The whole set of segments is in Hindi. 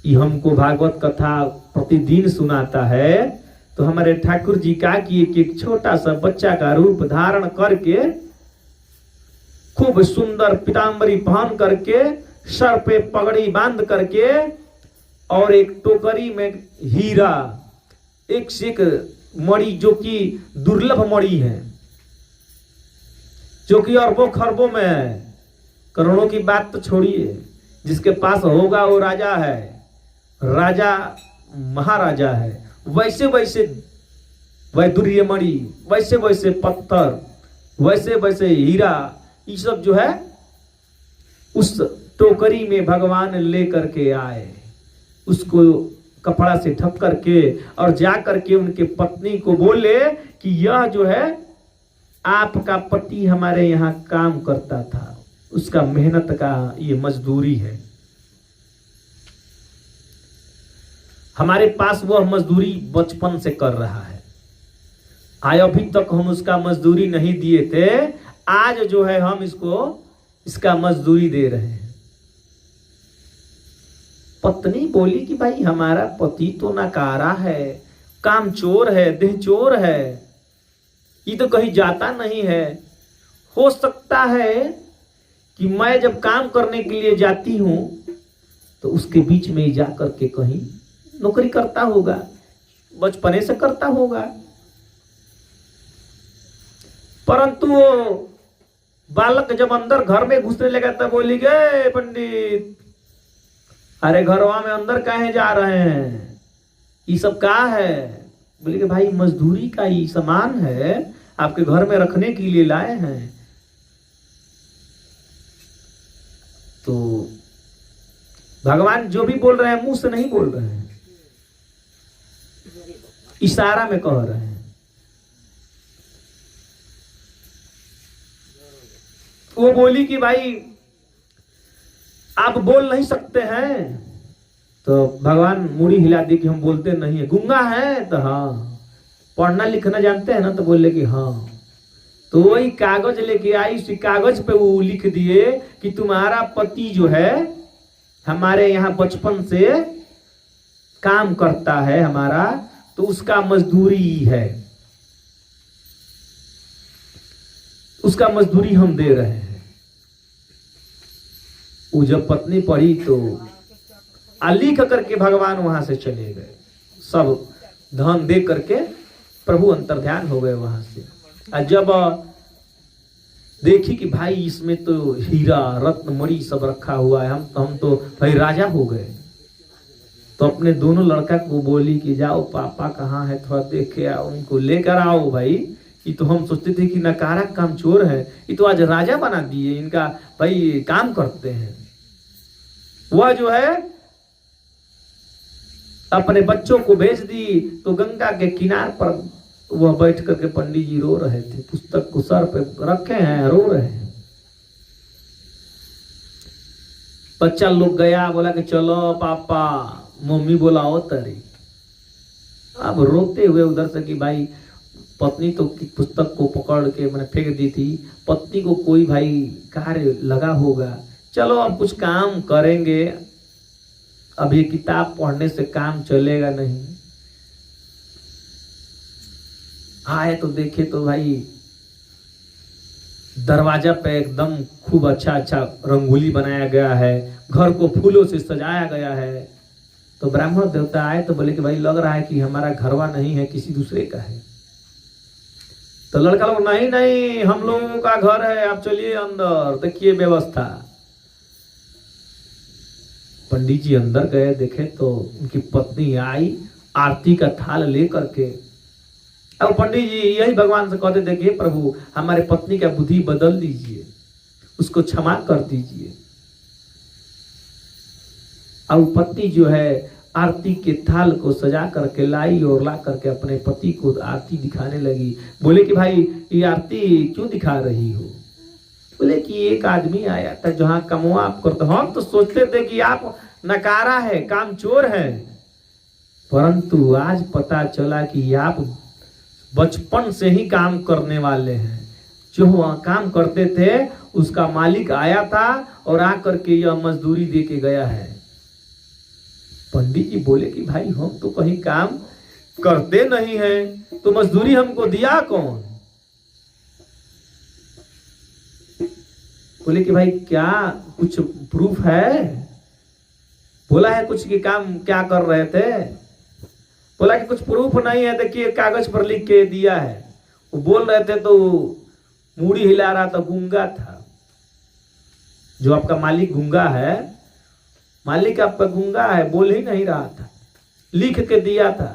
ये हमको भागवत कथा प्रतिदिन सुनाता है, तो हमारे ठाकुर जी का कि एक छोटा सा बच्चा का रूप धारण करके, खूब सुंदर पीताम्बरी पहन करके, सर पे पगड़ी बांध करके, और एक टोकरी में हीरा, एक से एक मणि, जो कि दुर्लभ मणि है, जो कि अरबों खरबों में है। करोड़ों की बात तो छोड़िए, जिसके पास होगा वो राजा है, राजा महाराजा है। वैसे वैसे वैदुर्य मणि, वैसे वैसे पत्थर, वैसे वैसे हीरा, ये सब जो है उस टोकरी में भगवान ले करके आए। उसको कपड़ा से ढक करके और जा करके उनके पत्नी को बोले कि यह जो है आपका पति हमारे यहाँ काम करता था, उसका मेहनत का ये मजदूरी है, हमारे पास वह मजदूरी बचपन से कर रहा है, आय अभी तक हम उसका मजदूरी नहीं दिए थे, आज जो है हम इसको इसका मजदूरी दे रहे हैं। पत्नी बोली कि भाई हमारा पति तो नकारा है, काम चोर है, देह चोर है, ये तो कहीं जाता नहीं है। हो सकता है कि मैं जब काम करने के लिए जाती हूं तो उसके बीच में ही जा करके कहीं नौकरी करता होगा, बचपने से करता होगा। परंतु वो बालक जब अंदर घर में घुसने लगा तब बोली गए पंडित, अरे घरवा में अंदर काहे जा रहे हैं, ये सब क्या है? बोले कि भाई मजदूरी का ये सामान है, आपके घर में रखने के लिए लाए हैं। तो भगवान जो भी बोल रहे हैं मुंह से नहीं बोल रहे हैं, इशारा में कह रहे हैं। वो बोली कि भाई आप बोल नहीं सकते हैं, तो भगवान मुड़ी हिला दी कि हम बोलते नहीं है। गूंगा है? तो हाँ। पढ़ना लिखना जानते हैं ना? तो बोले कि हाँ। तो वही कागज लेके आई, उसी कागज पे वो लिख दिए कि तुम्हारा पति जो है हमारे यहाँ बचपन से काम करता है हमारा, तो उसका मजदूरी है, उसका मजदूरी हम दे रहे हैं। वो जब पत्नी पढ़ी तो लिख करके भगवान वहां से चले गए, सब धन दे करके प्रभु अंतर्ध्यान हो गए वहां से। और जब देखी कि भाई इसमें तो हीरा रत्न मणि सब रखा हुआ है, हम तो भाई राजा हो गए, तो अपने दोनों लड़का को बोली कि जाओ पापा कहाँ है, थोड़ा देख के आओ, उनको लेकर आओ भाई। ये तो हम सोचते थे कि नकारा काम चोर है, ये तो आज राजा बना दिए, इनका भाई काम करते हैं। वह जो है अपने बच्चों को भेज दी, तो गंगा के किनार पर वह बैठ करके पंडित जी रो रहे थे, पुस्तक को सर पे रखे हैं, रो रहे हैं। बच्चा लोग गया, बोला कि चलो पापा मम्मी बुलाओ तरी। अब रोते हुए उधर से कि भाई पत्नी तो पुस्तक को पकड़ के मैंने फेंक दी थी, पत्नी को कोई भाई कार्य लगा होगा, चलो अब कुछ काम करेंगे, अब ये किताब पढ़ने से काम चलेगा नहीं। आए तो देखे तो भाई दरवाजा पे एकदम खूब अच्छा अच्छा रंगोली बनाया गया है, घर को फूलों से सजाया गया है। तो ब्राह्मण देवता आए तो बोले कि भाई लग रहा है कि हमारा घरवा नहीं है, किसी दूसरे का है। तो लड़का लोग नहीं नहीं हम लोगों का घर है, आप चलिए अंदर देखिए व्यवस्था। पंडित जी अंदर गए, देखे तो उनकी पत्नी आई आरती का थाल लेकर के। अब पंडित जी यही भगवान से कहते थे कि प्रभु हमारे पत्नी का बुद्धि बदल दीजिए, उसको क्षमा कर दीजिए। अब पत्नी जो है आरती के थाल को सजा करके लाई और ला करके अपने पति को आरती दिखाने लगी। बोले कि भाई ये आरती क्यों दिखा रही हो? बोले कि एक आदमी आया था जहां कमवा आप करते, हम तो सोचते थे कि आप नकारा है, काम चोर है, परंतु आज पता चला कि आप बचपन से ही काम करने वाले हैं। जो वहां काम करते थे उसका मालिक आया था और आकर के यह मजदूरी दे के गया है। पंडित जी बोले कि भाई हम तो कहीं काम करते नहीं हैं, तो मजदूरी हमको दिया कौन? बोले कि भाई क्या कुछ प्रूफ है? बोला है कुछ कि काम क्या कर रहे थे? बोला कि कुछ प्रूफ नहीं है, देखिए कागज पर लिख के दिया है। वो बोल रहे थे तो मूड़ी हिला रहा था, गूंगा था। जो आपका मालिक गूंगा है, मालिक आपका गूंगा है, बोल ही नहीं रहा था, लिख के दिया था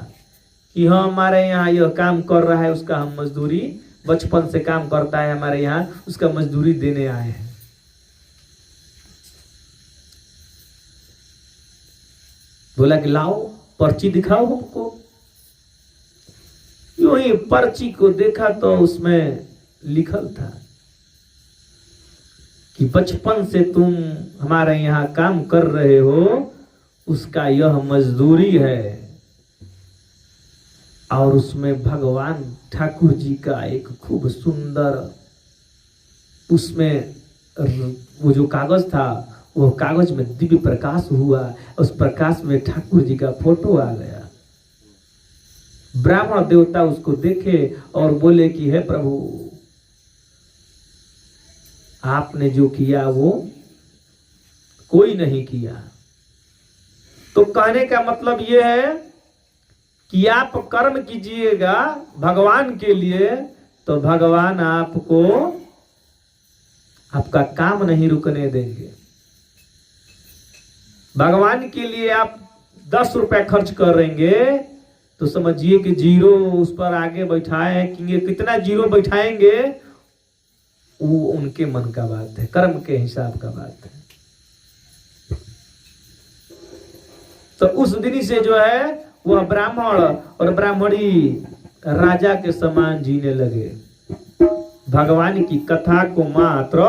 कि हाँ हमारे यहाँ यह काम कर रहा है, उसका हम मजदूरी, बचपन से काम करता है हमारे यहाँ, उसका मजदूरी देने आए हैं। बोला कि लाओ पर्ची दिखाओ हमको। यूं ही पर्ची को देखा तो उसमें लिखल था कि बचपन से तुम हमारे यहाँ काम कर रहे हो, उसका यह मजदूरी है। और उसमें भगवान ठाकुर जी का एक खूब सुंदर, उसमें वो जो कागज था, वो कागज में दिव्य प्रकाश हुआ, उस प्रकाश में ठाकुर जी का फोटो आ गया। ब्राह्मण देवता उसको देखे और बोले कि हे प्रभु, आपने जो किया वो कोई नहीं किया। तो कहने का मतलब ये है कि आप कर्म कीजिएगा भगवान के लिए, तो भगवान आपको आपका काम नहीं रुकने देंगे। भगवान के लिए आप 10 रुपए खर्च करेंगे तो समझिए कि जीरो उस पर आगे बैठाएंगे, कितना जीरो बैठाएंगे वो उनके मन का बात है, कर्म के हिसाब का बात है। तो उस दिन से जो है वह ब्राह्मण और ब्राह्मणी राजा के समान जीने लगे, भगवान की कथा को मात्र